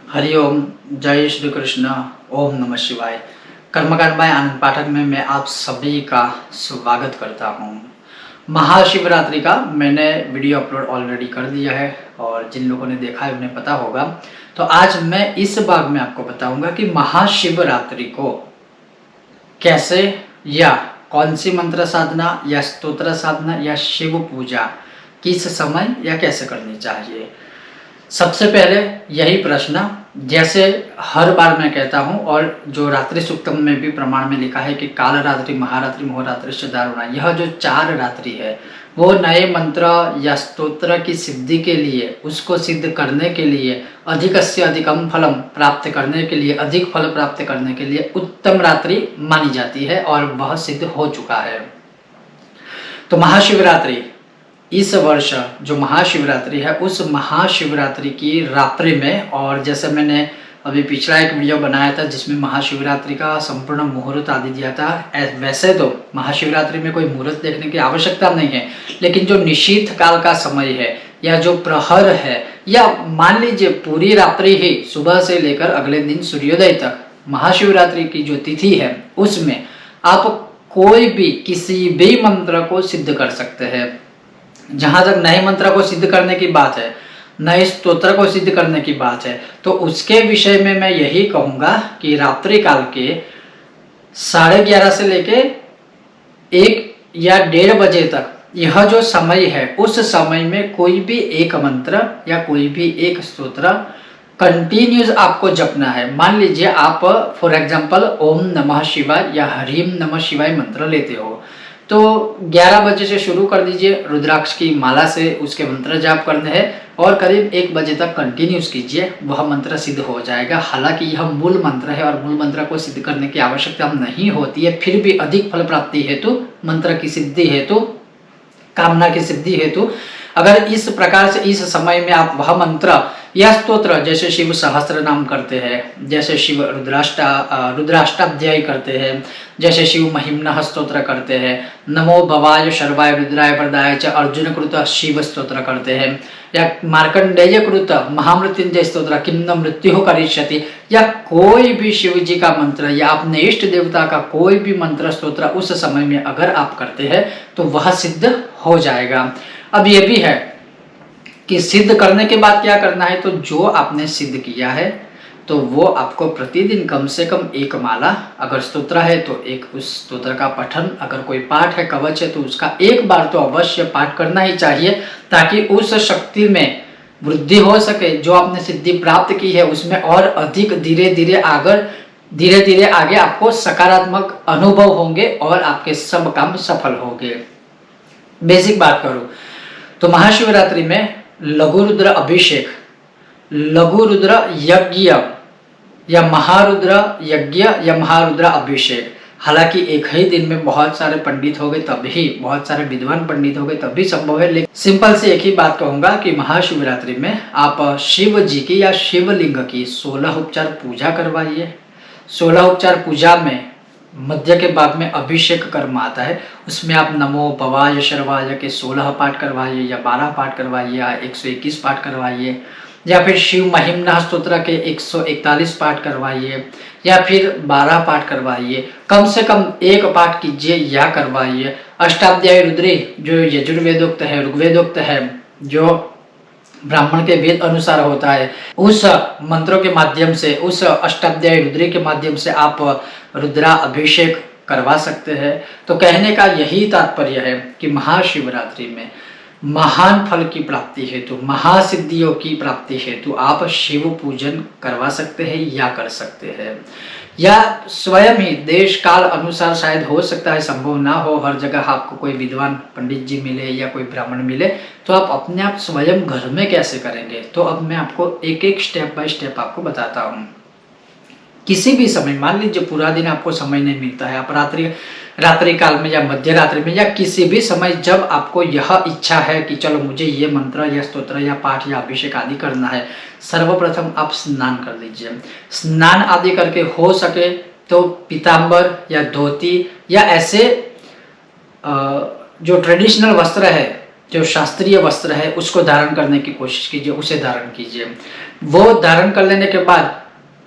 हरिओम। जय श्री कृष्ण। ओम नमः शिवाय। कर्मकांड बाय आनंद पाठक में मैं आप सभी का स्वागत करता हूँ। महाशिवरात्रि का मैंने वीडियो अपलोड ऑलरेडी कर दिया है और जिन लोगों ने देखा है उन्हें पता होगा। तो आज मैं इस भाग में आपको बताऊंगा कि महाशिवरात्रि को कैसे या कौन सी मंत्र साधना या स्तोत्र साधना या शिव पूजा किस समय या कैसे करनी चाहिए। सबसे पहले यही प्रश्न, जैसे हर बार मैं कहता हूं और जो रात्रि सूक्तम में भी प्रमाण में लिखा है कि काल रात्रि, महारात्रि, मोहरात्रि से दारुणा, यह जो 4 रात्रि है वो नए मंत्र या स्तोत्र की सिद्धि के लिए, उसको सिद्ध करने के लिए, अधिक से अधिकम फलम प्राप्त करने के लिए, अधिक फल प्राप्त करने के लिए उत्तम रात्रि मानी जाती है और वह सिद्ध हो चुका है। तो महाशिवरात्रि, इस वर्ष जो महाशिवरात्रि है उस महाशिवरात्रि की रात्रि में, और जैसे मैंने अभी पिछला एक वीडियो बनाया था जिसमें महाशिवरात्रि का संपूर्ण मुहूर्त आदि दिया था, वैसे तो महाशिवरात्रि में कोई मुहूर्त देखने की आवश्यकता नहीं है, लेकिन जो निशीथ काल का समय है या जो प्रहर है, या मान लीजिए पूरी रात्रि ही सुबह से लेकर अगले दिन सूर्योदय तक महाशिवरात्रि की जो तिथि है उसमें आप कोई भी किसी भी मंत्र को सिद्ध कर सकते हैं। जहां तक नए मंत्र को सिद्ध करने की बात है, नए स्तोत्र को सिद्ध करने की बात है, तो उसके विषय में मैं यही कहूंगा कि रात्रि काल के 11:30 से लेके 1 या 1:30 बजे तक यह जो समय है उस समय में कोई भी एक मंत्र या कोई भी एक स्तोत्र कंटिन्यूस आपको जपना है। मान लीजिए आप फॉर एग्जांपल ओम नमः शिवाय या हरिम नमः शिवाय मंत्र लेते हो, तो 11 बजे से शुरू कर दीजिए, रुद्राक्ष की माला से उसके मंत्र जाप करने हैं और करीब 1 बजे तक कंटिन्यूस कीजिए, वह मंत्र सिद्ध हो जाएगा। हालांकि यह मूल मंत्र है और मूल मंत्र को सिद्ध करने की आवश्यकता नहीं होती है, फिर भी अधिक फल प्राप्ति हेतु, मंत्र की सिद्धि हेतु, कामना की सिद्धि हेतु अगर इस प्रकार से इस समय में आप वह मंत्र या स्तोत्र, जैसे शिव सहस्त्र नाम करते हैं, जैसे शिव रुद्राष्टाध्यायी करते हैं, जैसे शिव महिम्नः स्तोत्र करते हैं, नमो भवाय शर्वाय रुद्राय वरदाय च अर्जुन कृत शिव स्तोत्र करते हैं, या मार्कंडेय कृत महामृत्युंजय स्तोत्र किम न मृत्यु करिष्यति, या कोई भी शिव जी का मंत्र या अपने इष्ट देवता का कोई भी मंत्र स्तोत्र उस समय में अगर आप करते हैं तो वह सिद्ध हो जाएगा। अब यह भी है कि सिद्ध करने के बाद क्या करना है, तो जो आपने सिद्ध किया है तो वो आपको प्रतिदिन कम से कम 1 माला, अगर स्तोत्र है तो एक उस स्तोत्र का पठन, अगर कोई पाठ है, कवच है तो उसका 1 बार तो अवश्य पाठ करना ही चाहिए, ताकि उस शक्ति में वृद्धि हो सके, जो आपने सिद्धि प्राप्त की है उसमें और अधिक धीरे धीरे आगे आपको सकारात्मक अनुभव होंगे और आपके सब काम सफल होंगे। बेसिक बात करूं तो महाशिवरात्रि में लघु रुद्र अभिषेक, लघु रुद्र यज्ञ या महारुद्र यज्ञ या महारुद्र अभिषेक, हालांकि एक ही दिन में बहुत सारे पंडित हो गए तभी, बहुत सारे विद्वान पंडित हो गए तभी संभव है, लेकिन सिंपल से एक ही बात कहूंगा कि महाशिवरात्रि में आप शिव जी की या शिवलिंग की 16 उपचार पूजा करवाइए। 16 उपचार पूजा में मध्य के भाग में अभिषेक कर्म आता है, उसमें आप नमो भवाय शर्वाय के 16 पाठ करवाइए या 12 पाठ करवाइए या 121 पाठ करवाइए, या फिर शिव महिम्नः स्तोत्र के 141 पाठ करवाइए या फिर 12 पाठ करवाइए, कम से कम 1 पाठ कीजिए या करवाइए। अष्टाध्यायी रुद्री जो यजुर्वेदोक्त है, ऋग्वेदोक्त है, जो ब्राह्मण के वेद अनुसार होता है, उस मंत्रों के माध्यम से, उस अष्टाध्यायी रुद्री के माध्यम से आप रुद्रा अभिषेक करवा सकते हैं। तो कहने का यही तात्पर्य है कि महाशिवरात्रि में महान फल की प्राप्ति हेतु, महासिद्धियों की प्राप्ति हेतु आप शिव पूजन करवा सकते हैं या कर सकते हैं, या स्वयं ही देश काल अनुसार, शायद हो सकता है संभव ना हो हर जगह आपको कोई विद्वान पंडित जी मिले या कोई ब्राह्मण मिले, तो आप अपने आप स्वयं घर में कैसे करेंगे, तो अब मैं आपको एक स्टेप बाय स्टेप आपको बताता हूँ। किसी भी समय, मान लीजिए पूरा दिन आपको समय नहीं मिलता है, आप रात्रि काल में या मध्य रात्रि में या किसी भी समय जब आपको यह इच्छा है कि चलो मुझे ये मंत्र या स्तोत्र या पाठ या अभिषेक आदि करना है, सर्वप्रथम आप स्नान कर लीजिए। स्नान आदि करके हो सके तो पीताम्बर या धोती या ऐसे जो ट्रेडिशनल वस्त्र है, जो शास्त्रीय वस्त्र है उसको धारण करने की कोशिश कीजिए, उसे धारण कीजिए। वो धारण कर लेने के बाद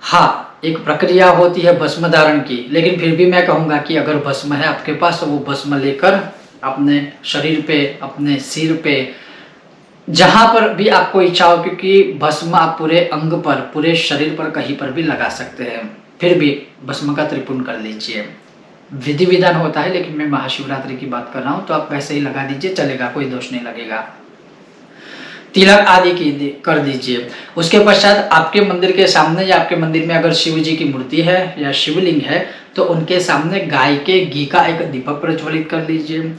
हाँ, एक प्रक्रिया होती है भस्म धारण की, लेकिन फिर भी मैं कहूँगा कि अगर भस्म है आपके पास तो वो भस्म लेकर अपने शरीर पे, अपने सिर पे, जहां पर भी आपको इच्छा हो, क्योंकि भस्म आप पूरे अंग पर, पूरे शरीर पर कहीं पर भी लगा सकते हैं। फिर भी भस्म का त्रिपुंड कर लीजिए। विधि विधान होता है, लेकिन मैं महाशिवरात्रि की बात कर रहा हूं, तो आप वैसे ही लगा दीजिए, चलेगा, कोई दोष नहीं लगेगा। तिलक आदि की कर दीजिए। उसके पश्चात आपके मंदिर के सामने या आपके मंदिर में अगर शिव जी की मूर्ति है या शिवलिंग है तो उनके सामने गाय के घी का एक दीपक प्रज्वलित कर लीजिए,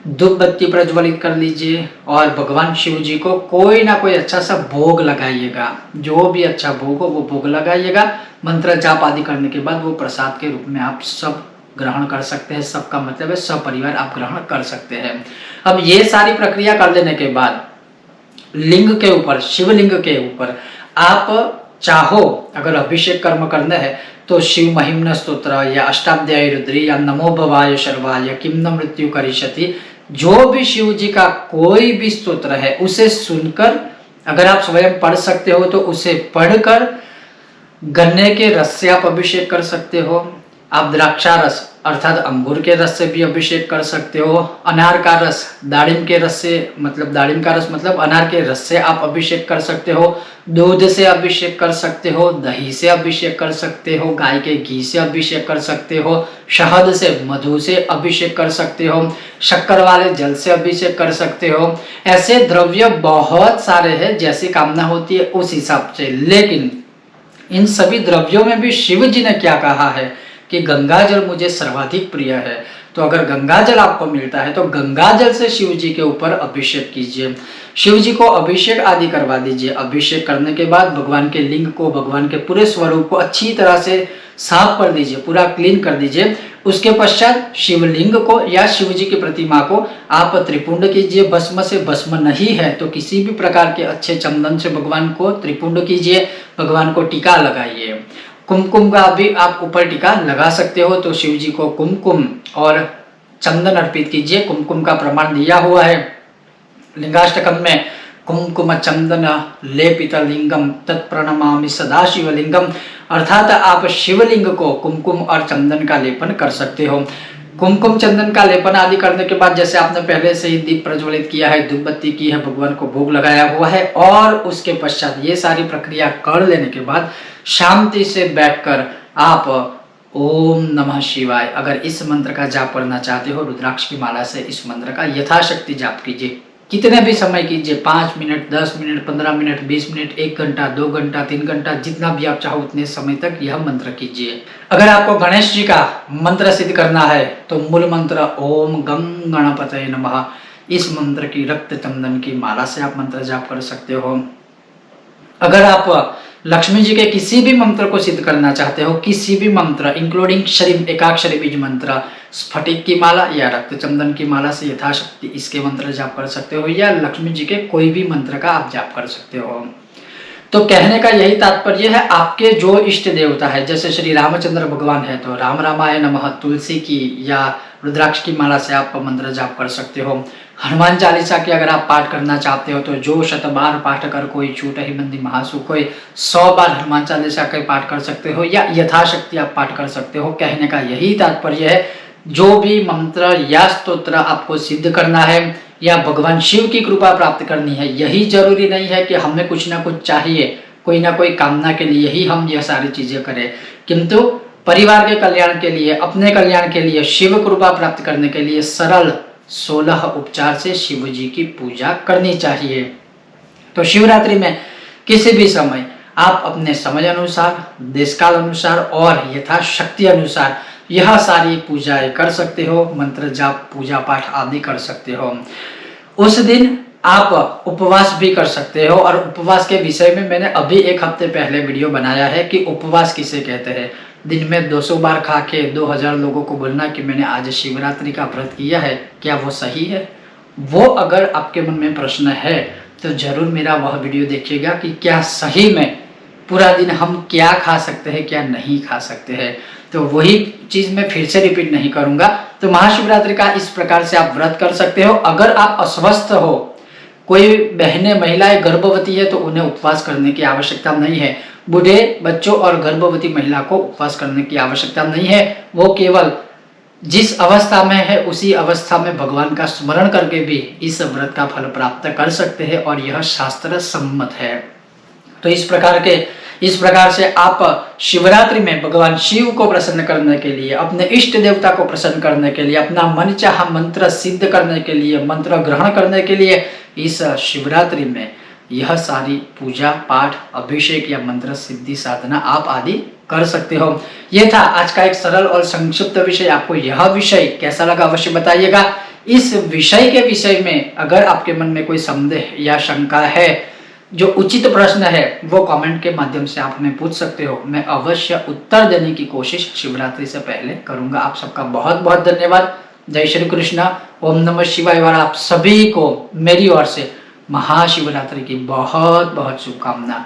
धूप बत्ती प्रज्वलित कर लीजिए और भगवान शिव जी को कोई ना कोई अच्छा सा भोग लगाइएगा। जो भी अच्छा भोग हो वो भोग लगाइएगा। मंत्र जाप आदि करने के बाद वो प्रसाद के रूप में आप सब ग्रहण कर सकते हैं। सबका मतलब है सब परिवार आप ग्रहण कर सकते हैं। अब ये सारी प्रक्रिया कर लेने के बाद लिंग के ऊपर, शिवलिंग के ऊपर आप चाहो अगर अभिषेक कर्म करना है तो शिव महिम्न स्तोत्र या अष्टाध्यायी रुद्री या नमो भवाय शर्वाय किम न मृत्यु करिष्यति, जो भी शिव जी का कोई भी स्तोत्र है उसे सुनकर, अगर आप स्वयं पढ़ सकते हो तो उसे पढ़कर गन्ने के रस से आप अभिषेक कर सकते हो। आप द्राक्षा रस अर्थात अंगूर के रस से भी अभिषेक कर सकते हो। अनार का रस, दाड़िम के रस से, मतलब दाड़िम का रस मतलब अनार के रस से आप अभिषेक कर सकते हो। दूध से अभिषेक कर सकते हो, दही से अभिषेक कर सकते हो, गाय के घी से अभिषेक कर सकते हो, शहद से, मधु से अभिषेक कर सकते हो, शक्कर वाले जल से अभिषेक कर सकते हो। ऐसे द्रव्य बहुत सारे हैं, जैसी कामना होती है उस हिसाब से। लेकिन इन सभी द्रव्यों में भी शिव जी ने क्या कहा है कि गंगा जल मुझे सर्वाधिक प्रिय है। तो अगर गंगा जल आपको मिलता है तो गंगा जल से शिव जी के ऊपर अभिषेक कीजिए। शिव जी को अभिषेक आदि करवा दीजिए। अभिषेक करने के बाद भगवान के लिंग को, भगवान के पूरे स्वरूप को अच्छी तरह से साफ कर दीजिए, पूरा क्लीन कर दीजिए। उसके पश्चात शिवलिंग को या शिव जी की प्रतिमा को आप त्रिपुंड कीजिए। भस्म से, भस्म नहीं है तो किसी भी प्रकार के अच्छे चंदन से भगवान को त्रिपुंड कीजिए, भगवान को टीका लगाइए। कुमकुम का भी आप ऊपर टीका लगा सकते हो, तो शिव जी को कुमकुम और चंदन अर्पित कीजिए। कुमकुम का प्रमाण दिया हुआ है लिंगाष्टकम में, कुमकुम चंदन लेपित लिंगम तत्प्रणमामि सदा शिवलिंगम, अर्थात आप शिवलिंग को कुमकुम और चंदन का लेपन कर सकते हो। कुमकुम चंदन का लेपन आदि करने के बाद जैसे आपने पहले से ही दीप प्रज्वलित किया है, धूप बत्ती की है, भगवान को भोग लगाया हुआ है, और उसके पश्चात ये सारी प्रक्रिया कर लेने के बाद शांति से बैठकर आप ओम नमः शिवाय, अगर इस मंत्र का जाप करना चाहते हो रुद्राक्ष की माला से, इस मंत्र का यथाशक्ति जाप कीजिए। कितने भी समय कीजिए, 5 मिनट, 10 मिनट, 15 मिनट, 20 मिनट, 1 घंटा, 2 घंटा, 3 घंटा, जितना भी आप चाहो उतने समय तक यह मंत्र कीजिए। अगर आपको गणेश जी का मंत्र सिद्ध करना है तो मूल मंत्र ओम गं गणपतये नमः, इस मंत्र की रक्त चंदन की माला से आप मंत्र जाप कर सकते हो। अगर आप लक्ष्मी जी के किसी भी मंत्र को सिद्ध करना चाहते हो, किसी भी मंत्र इंक्लूडिंग एकाक्षरी बीज मंत्र, स्फटिक की माला या रक्त चंदन की माला से यथाशक्ति इसके मंत्र जाप कर सकते हो, या लक्ष्मी जी के कोई भी मंत्र का आप जाप कर सकते हो। तो कहने का यही तात्पर्य है, आपके जो इष्ट देवता है, जैसे श्री रामचंद्र भगवान है तो राम रामाय नमः, तुलसी की या रुद्राक्ष की माला से आप मंत्र जाप कर सकते हो। हनुमान चालीसा की अगर आप पाठ करना चाहते हो तो जो 100 बार पाठ कर कोई छूट ही बंदी महासुख होय, 100 बार हनुमान चालीसा का पाठ कर सकते हो, या यथाशक्ति आप पाठ कर सकते हो। कहने का यही तात्पर्य है, जो भी मंत्र या स्तोत्र आपको सिद्ध करना है या भगवान शिव की कृपा प्राप्त करनी है, यही जरूरी नहीं है कि हमें कुछ ना कुछ चाहिए, कोई ना कोई कामना के लिए ही हम यह सारी चीजें करें, किंतु परिवार के कल्याण के लिए, अपने कल्याण के लिए, शिव कृपा प्राप्त करने के लिए सरल 16 उपचार से शिव जी की पूजा करनी चाहिए। तो शिवरात्रि में किसी भी समय आप अपने समय अनुसार, देश काल अनुसार और यथाशक्ति अनुसार यह सारी पूजाएं कर सकते हो। मंत्र जाप, पूजा पाठ आदि कर सकते हो। उस दिन आप उपवास भी कर सकते हो, और उपवास के विषय में मैंने अभी 1 हफ्ते पहले वीडियो बनाया है कि उपवास किसे कहते हैं। दिन में 200 बार खा के 2000 लोगों को बोलना कि मैंने आज शिवरात्रि का व्रत किया है, क्या वो सही है? वो अगर आपके मन में प्रश्न है तो जरूर मेरा वह वीडियो देखिएगा कि क्या सही में पूरा दिन हम क्या खा सकते हैं, क्या नहीं खा सकते हैं। तो वही चीज मैं फिर से रिपीट नहीं करूंगा। तो महाशिवरात्रि का इस प्रकार से आप व्रत कर सकते हो। अगर आप अस्वस्थ हो कोई बहनें महिलाएं गर्भवती है तो उन्हें उपवास करने की आवश्यकता नहीं है। बूढ़े बच्चों और गर्भवती महिला को उपवास करने की आवश्यकता नहीं है। वो केवल जिस अवस्था में है उसी अवस्था में भगवान का स्मरण करके भी इस व्रत का फल प्राप्त कर सकते हैं और यह शास्त्र सम्मत है। तो इस प्रकार से आप शिवरात्रि में भगवान शिव को प्रसन्न करने के लिए, अपने इष्ट देवता को प्रसन्न करने के लिए, अपना मनचाहा मंत्र सिद्ध करने के लिए, मंत्र ग्रहण करने के लिए इस शिवरात्रि में यह सारी पूजा पाठ, अभिषेक या मंत्र सिद्धि साधना आप आदि कर सकते हो। यह था आज का एक सरल और संक्षिप्त विषय। आपको यह विषय कैसा लगा अवश्य बताइएगा। इस विषय के विषय में अगर आपके मन में कोई संदेह या शंका है, जो उचित प्रश्न है, वो कमेंट के माध्यम से आप हमें पूछ सकते हो। मैं अवश्य उत्तर देने की कोशिश शिवरात्रि से पहले करूंगा। आप सबका बहुत बहुत धन्यवाद। जय श्री कृष्ण, ओम नमः शिवाय। और आप सभी को मेरी ओर से महाशिवरात्रि की बहुत बहुत शुभकामना।